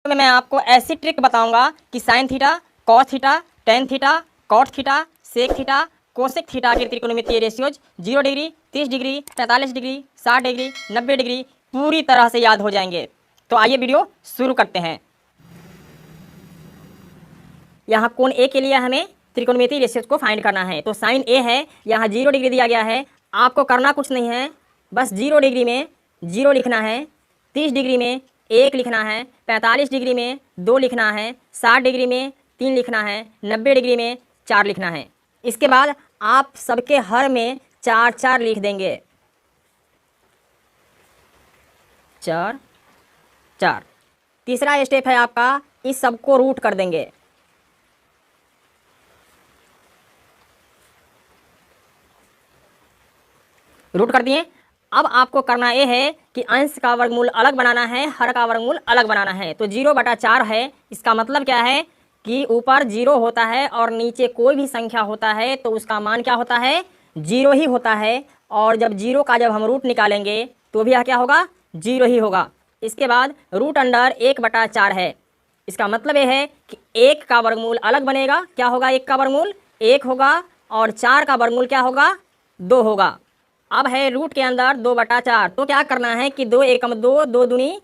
में मैं आपको ऐसी ट्रिक बताऊंगा कि sine theta, cos theta, tan theta, cot theta, sec theta, cosec theta के त्रिकोणमितीय ratios 0 degree, 30 degree, 45 degree, 60 degree, 90 degree पूरी तरह से याद हो जाएंगे। तो आइए वीडियो शुरू करते हैं। यहाँ कोण ए के लिए हमें त्रिकोणमितीय रेशियोज को फाइंड करना है। तो साइन ए है, यहाँ 0 डिग्री दिया गया है। आपको करना कुछ नहीं है, बस 0 डिग्री में 0 लिखना है, 30 डिग्री में 1 लिखना है, 45 डिग्री में 2 लिखना है, 60 डिग्री में 3 लिखना है, 90 डिग्री में 4 लिखना है। इसके बाद आप सबके हर में 4 4 लिख देंगे, 4 4। तीसरा स्टेप है आपका, इस सबको रूट कर देंगे। रूट कर दिए। अब आपको करना ये है कि अंश का वर्गमूल अलग बनाना है, हर का वर्गमूल अलग बनाना है। तो 0/4 है, इसका मतलब क्या है कि ऊपर 0 होता है और नीचे कोई भी संख्या होता है तो उसका मान क्या होता है, 0 ही होता है। और जब 0 का जब हम रूट निकालेंगे तो भी यह क्या होगा, 0 ही होगा। इसके बाद रूट अंडर 1/4 है, इसका मतलब ये है कि 1 का वर्गमूल अलग बनेगा। क्या होगा, 1 का वर्गमूल 1 होगा और 4 का वर्गमूल क्या होगा, 2 होगा। अब है रूट के अंदर 2/4, तो क्या करना है कि 2 एकम 2, 2 दूनी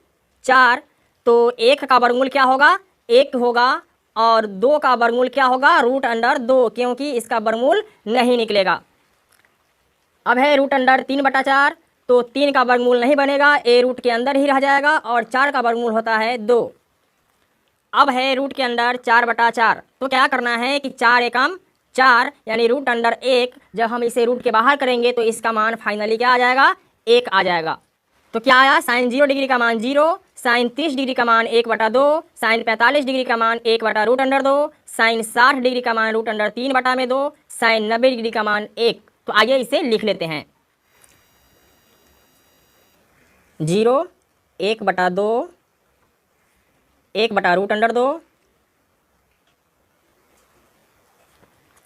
4, तो 1 का वर्गमूल क्या होगा, 1 होगा और 2 का वर्गमूल क्या होगा, रूट अंडर 2, क्योंकि इसका वर्गमूल नहीं निकलेगा। अब है रूट अंडर 3/4, तो 3 का वर्गमूल नहीं बनेगा, ए रूट के अंदर ही रह जाएगा और 4 का वर्गमूल होता है 2। अब है रूट के अंदर 4/4, तो क्या करना है कि 4 एकम 4 यानी रूट अंडर 1, जब हम इसे रूट के बाहर करेंगे तो इसका मान फाइनली क्या आ जाएगा, 1 आ जाएगा। तो क्या आया, साइन 0 डिग्री का मान 0, साइन 30 डिग्री का मान 1/2, साइन 45 डिग्री का मान 1/रूट अंडर 2, साइन 60 डिग्री का मान रूट अंडर 3/2, साइन 90 डिग्री का मान 1। तो आइए इसे लिख लेते हैं। 0, 1/2, 1/रूट अंडर 2,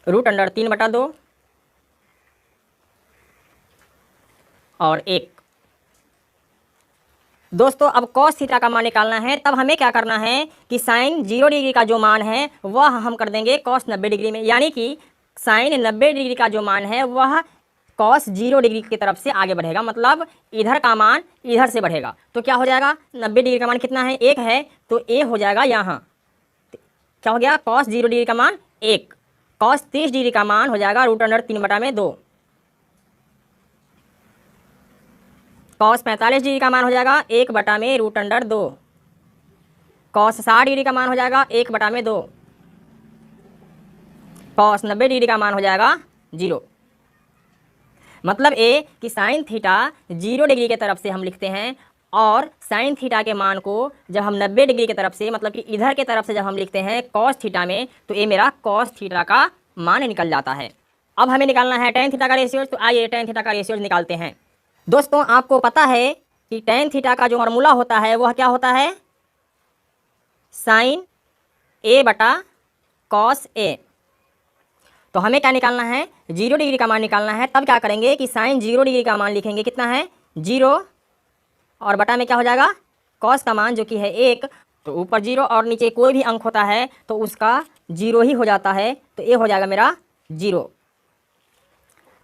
रूट अंडर 3/2 और 1। दोस्तों अब कॉस थीटा का मान निकालना है, तब हमें क्या करना है कि साइन 0 डिग्री का जो मान है वह हम कर देंगे कॉस 90 डिग्री में, यानी कि साइन 90 डिग्री का जो मान है वह कॉस 0 डिग्री की तरफ से आगे बढ़ेगा, मतलब इधर का मान इधर से बढ़ेगा। तो क्या हो जाएगा, 90 डिग्री का मान कितना है, 1 है, तो ए हो जाएगा यहाँ, क्या हो गया, कॉस 0 डिग्री का मान 1। कॉस 30 डिग्री का मान हो जाएगा रूट अंडर 3/2। कॉस 45 डिग्री का मान हो जाएगा 1/रूट अंडर 2। कॉस 60 डिग्री का मान हो जाएगा 1/2। कॉस 90 डिग्री का मान हो जाएगा 0। मतलब ए कि साइन थीटा 0 डिग्री के तरफ से हम लिखते हैं और साइन थीटा के मान को जब हम 90 डिग्री की तरफ से, मतलब कि इधर के तरफ से जब हम लिखते हैं कॉस थीटा में, तो ये मेरा कॉस थीटा का मान निकल जाता है। अब हमें निकालना है टेन थीटा का रेशियोज, तो आइए टेन थीटा का रेशियोज निकालते हैं। दोस्तों आपको पता है कि टेन थीटा का जो फॉर्मूला होता है वह क्या होता है, साइन A/कॉस A। तो हमें क्या निकालना है, 0 डिग्री का मान निकालना है। तब क्या करेंगे कि साइन 0 डिग्री का मान लिखेंगे, कितना है 0, और बटा में क्या हो जाएगा, कॉस का मान जो कि है 1, तो ऊपर 0 और नीचे कोई भी अंक होता है तो उसका 0 ही हो जाता है, तो ये हो जाएगा मेरा 0।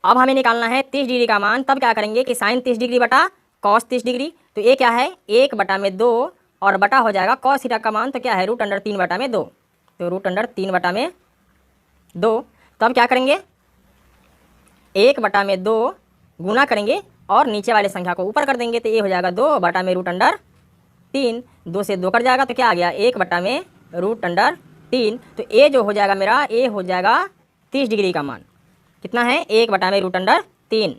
अब हमें निकालना है 30 डिग्री का मान। तब क्या करेंगे कि साइन 30 डिग्री बटा कॉस 30 डिग्री, तो ये क्या है 1/2 और बटा हो जाएगा कॉस थीटा का मान, तो क्या है रूट अंडर 3/2, तो रूट अंडर 3/2। तब क्या करेंगे 1/2 गुना करेंगे और नीचे वाले संख्या को ऊपर कर देंगे, तो ये हो जाएगा 2/रूट अंडर 3। 2 से 2 कट जाएगा तो क्या आ गया 1/रूट अंडर 3। तो ये जो हो जाएगा मेरा, ये हो जाएगा 30 डिग्री का मान, कितना है 1/रूट अंडर 3।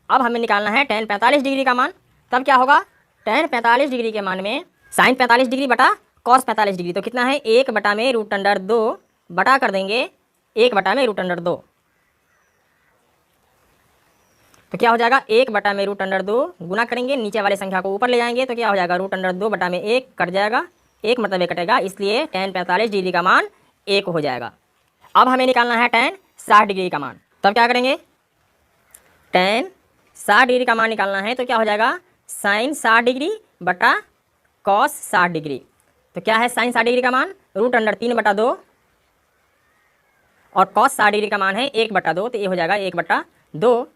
अब हमें निकालना है tan 45 डिग्री का मान। तब क्या होगा, tan 45 डिग्री के मान में साइन 45 डिग्री बटा कॉस 45 डिग्री, तो कितना है 1/रूट अंडर 2 बटा कर देंगे 1/रूट अंडर 2, तो क्या हो जाएगा 1/रूट अंडर 2 गुना करेंगे, नीचे वाले संख्या को ऊपर ले जाएंगे, तो क्या हो जाएगा रूट अंडर 2/1 कट जाएगा, 1 मतलब 1 कटेगा, इसलिए tan 45 डिग्री का मान 1 हो जाएगा। अब हमें निकालना है tan 60 डिग्री का मान। तब क्या करेंगे, tan 60 डिग्री का मान निकालना है, तो क्या हो जाएगा साइन 60 डिग्री बटा कॉस 60 डिग्री। तो क्या है साइन 60 डिग्री का मान √3/2 और कॉस 60 डिग्री का मान है 1/2। तो ये हो जाएगा 1/2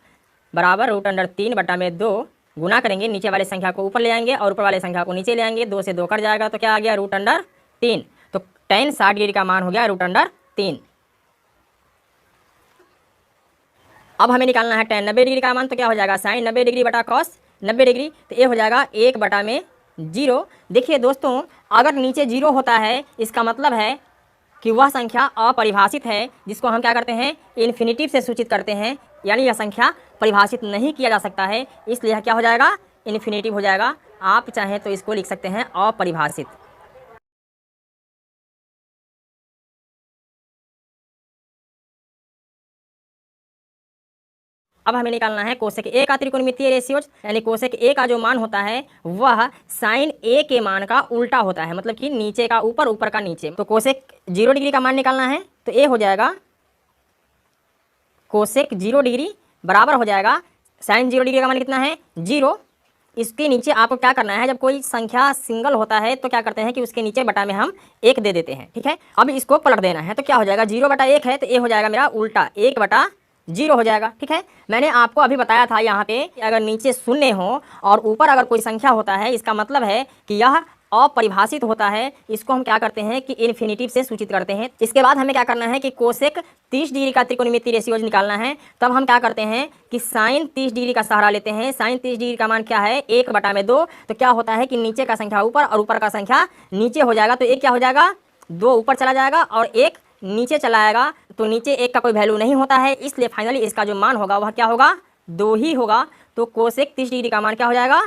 बराबर √3/2 गुना करेंगे, नीचे वाले संख्या को ऊपर ले आएंगे और ऊपर वाले संख्या को नीचे ले आएंगे, 2 से 2 कट जाएगा तो क्या आ गया √3। तो tan 60 डिग्री का मान हो गया √3। अब हमें निकालना है tan 90 डिग्री का मान। तो क्या हो जाएगा साइन 90 डिग्री बटा कॉस 90 डिग्री। तो ये हो जाएगा 1/0। देखिए दोस्तों, अगर नीचे 0 होता है इसका मतलब है कि वह संख्या अपरिभाषित है, जिसको हम क्या करते हैं इन्फिनिटिव से सूचित करते हैं, यानी यह संख्या परिभाषित नहीं किया जा सकता है, इसलिए क्या हो जाएगा इन्फिनिटिव हो जाएगा। आप चाहें तो इसको लिख सकते हैं अपरिभाषित। अब हमें निकालना है कोसेक ए का त्रिकोणमितीय रेशियोज, यानी कोसेक ए का जो मान होता है वह साइन ए के मान का उल्टा होता है, मतलब कि नीचे का ऊपर, ऊपर का नीचे। तो कोसेक 0 डिग्री का मान निकालना है, तो ए हो जाएगा कोसेक 0 डिग्री बराबर हो जाएगा साइन 0 डिग्री का मान कितना है 0। इसके नीचे आपको क्या करना है, जब कोई संख्या सिंगल होता है तो क्या करते हैं कि उसके नीचे बटा में हम 1 दे देते हैं, ठीक है। अब इसको पलट देना है, तो क्या हो जाएगा 0/1 है, तो ये हो जाएगा मेरा उल्टा 1/0 हो जाएगा, ठीक है। मैंने आपको अभी बताया था यहाँ पे अगर नीचे शून्य हो और ऊपर अगर कोई संख्या होता है, इसका मतलब है कि यह अपरिभाषित होता है, इसको हम क्या करते हैं कि इन्फिनिटिव से सूचित करते हैं। इसके बाद हमें क्या करना है कि कोसेक 30 डिग्री का त्रिकोणमितीय रेशियोज निकालना है। तब हम क्या करते हैं कि साइन 30 डिग्री का सहारा लेते हैं। साइन 30 डिग्री का मान क्या है 1/2। तो क्या होता है कि नीचे का संख्या ऊपर और ऊपर का संख्या नीचे हो जाएगा, तो एक क्या हो जाएगा 2 ऊपर चला जाएगा और 1 नीचे चला आएगा, तो नीचे 1 का कोई वैल्यू नहीं होता है, इसलिए फाइनली इसका जो मान होगा वह क्या होगा 2 ही होगा। तो कोसेक 30 डिग्री का मान क्या हो जाएगा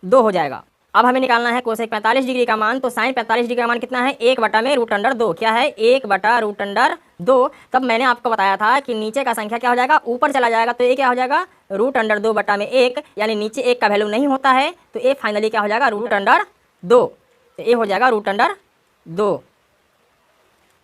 2 हो जाएगा। अब हमें निकालना है कोसेक 45 डिग्री का मान। तो साइन 45 डिग्री का मान कितना है 1/√2। क्या है 1/√2। तब मैंने आपको बताया था कि नीचे का संख्या क्या हो जाएगा ऊपर चला जाएगा, तो ये क्या हो जाएगा √2/1, यानी नीचे 1 का वैल्यू नहीं होता है, तो ये फाइनली क्या हो जाएगा √2। तो ये हो जाएगा √2।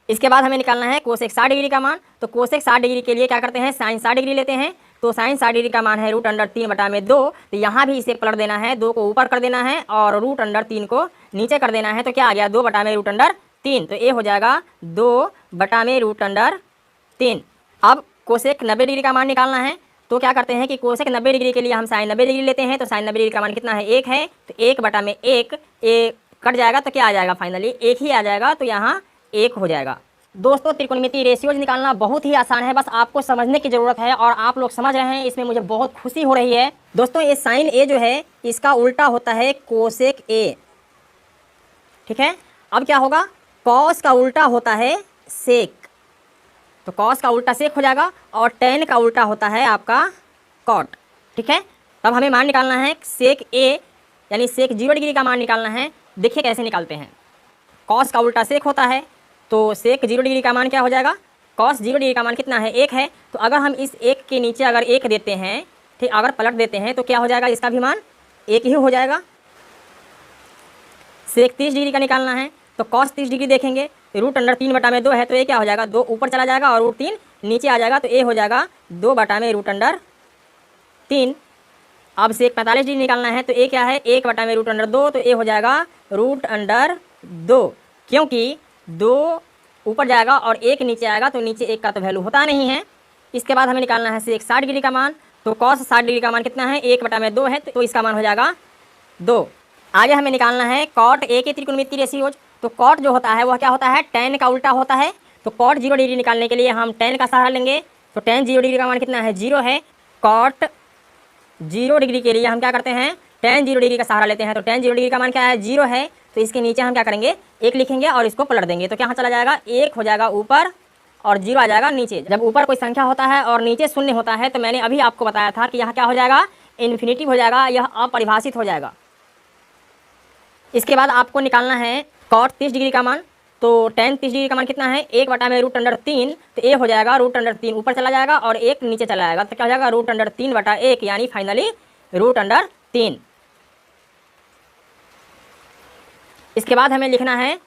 इसके बाद हमें निकालना है कोसेक 60 डिग्री का मान। तो कोसेक 60 डिग्री के लिए क्या करते हैं साइन 60 डिग्री लेते हैं। तो साइन 60 डिग्री का मान है √3/2। तो यहाँ भी इसे पलट देना है, 2 को ऊपर कर देना है और √3 को नीचे कर देना है, तो क्या आ गया 2/√3। तो ये हो जाएगा 2/√3। अब कोसेक 90 डिग्री का मान निकालना है। तो क्या करते हैं कि कोसेक 90 डिग्री के लिए हम साइन 90 डिग्री लेते हैं। तो साइन 90 डिग्री का मान कितना है 1 है, तो 1/1 ये कट जाएगा, तो क्या आ जाएगा फाइनली 1 ही आ जाएगा, तो यहाँ 1 हो जाएगा। दोस्तों त्रिकोणमितीय रेशियोज निकालना बहुत ही आसान है, बस आपको समझने की ज़रूरत है और आप लोग समझ रहे हैं, इसमें मुझे बहुत खुशी हो रही है। दोस्तों ये साइन ए जो है इसका उल्टा होता है कोसेक ए, ठीक है। अब क्या होगा कॉस का उल्टा होता है सेक, तो कॉस का उल्टा सेक हो जाएगा और टेन का उल्टा होता है आपका कॉट, ठीक है। तब हमें मान निकालना है सेक ए, यानी सेक 0 डिग्री का मान निकालना है। देखिए कैसे निकालते हैं। कॉस का उल्टा सेक होता है, तो सेक 0 डिग्री का मान क्या हो जाएगा कॉस 0 डिग्री का मान कितना है 1 है। तो अगर हम इस 1 के नीचे अगर 1 देते हैं, ठीक, अगर पलट देते हैं तो क्या हो जाएगा इसका भी मान 1 ही हो जाएगा। सेक 30 डिग्री का निकालना है, तो कॉस 30 डिग्री देखेंगे √3/2 है, तो ये क्या हो जाएगा 2 ऊपर चला जाएगा और √3 नीचे आ जाएगा, तो ये हो जाएगा 2/√3। अब सेक 45 डिग्री निकालना है, तो ये क्या है 1/√2, तो ये हो जाएगा √2, क्योंकि 2 ऊपर जाएगा और 1 नीचे आएगा, तो नीचे 1 का तो वैल्यू होता नहीं है। इसके बाद हमें निकालना है सेक 60 डिग्री का मान। तो कॉस 60 डिग्री का मान कितना है 1/2 है, तो इसका मान हो जाएगा 2। आगे हमें निकालना है कॉट ए के त्रिकोणमितीय रेशियोज। तो कॉट जो होता है वह क्या होता है tan का उल्टा होता है। तो कॉट 0 डिग्री निकालने के लिए हम tan का सहारा लेंगे। तो tan 0 डिग्री का मान कितना है 0 है। कॉट 0 डिग्री के लिए हम क्या करते हैं tan 0 डिग्री का सहारा लेते हैं। तो tan 0 डिग्री का मान क्या है 0 है, तो इसके नीचे हम क्या करेंगे 1 लिखेंगे और इसको पलट देंगे, तो क्या चला जाएगा 1 हो जाएगा ऊपर और 0 आ जाएगा नीचे। जब ऊपर कोई संख्या होता है और नीचे शून्य होता है, तो मैंने अभी आपको बताया था कि यहाँ क्या हो जाएगा इन्फिनिटिव हो जाएगा, यह अपरिभाषित हो जाएगा। इसके बाद आपको निकालना है कॉट 30 डिग्री का मान। तो tan 30 डिग्री का मान कितना है 1/√3, तो ये हो जाएगा √3 ऊपर चला जाएगा और 1 नीचे चला जाएगा, तो क्या हो जाएगा √3/1, यानी फाइनली √3। इसके बाद हमें लिखना है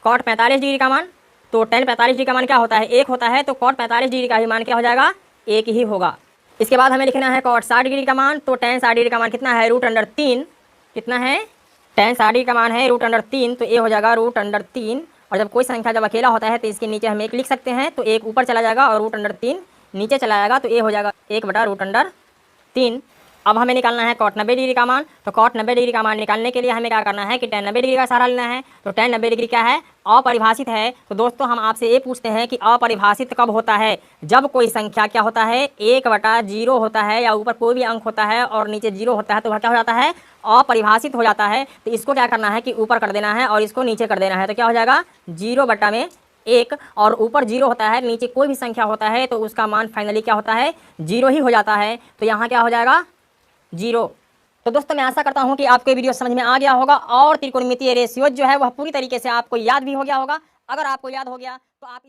कॉट 45 डिग्री का मान। तो tan 45 डिग्री का मान क्या होता है 1 होता है, तो कॉट 45 डिग्री का भी मान क्या हो जाएगा 1 ही होगा। इसके बाद हमें लिखना है कॉट 60 डिग्री का मान। तो tan 60 डिग्री का मान कितना है √3, कितना है, tan साड़ी का मान है √3, तो ये हो जाएगा √3। और जब कोई संख्या जब अकेला होता है तो इसके नीचे हम 1 लिख सकते हैं, तो 1 ऊपर चला जाएगा और √3 नीचे चला जाएगा, तो ये हो जाएगा 1/√3। अब हमें निकालना है cot 90 डिग्री का मान। तो cot 90 डिग्री का मान निकालने के लिए हमें क्या करना है कि tan 90 डिग्री का सहारा लेना है। तो tan 90 डिग्री क्या है, अपरिभाषित है। तो दोस्तों हम आपसे ये पूछते हैं कि अपरिभाषित कब होता है, जब कोई संख्या क्या होता है 1/0 होता है, या ऊपर कोई भी अंक होता है और नीचे 0 होता है, तो वह क्या हो जाता है, अपरिभाषित हो जाता है। तो इसको क्या करना है कि ऊपर कर देना है और इसको नीचे कर देना है। तो क्या हो जाएगा 0/1, और ऊपर 0 होता है, नीचे कोई भी संख्या होता है तो उसका मान फाइनली क्या होता है, 0 ही हो जाता है। तो यहाँ क्या हो जाएगा 0। तो दोस्तों मैं आशा करता हूँ कि आपको वीडियो समझ में आ गया होगा और त्रिकोणमितीय रेशियो जो है वह पूरी तरीके से आपको याद भी हो गया होगा। अगर आपको याद हो गया तो आप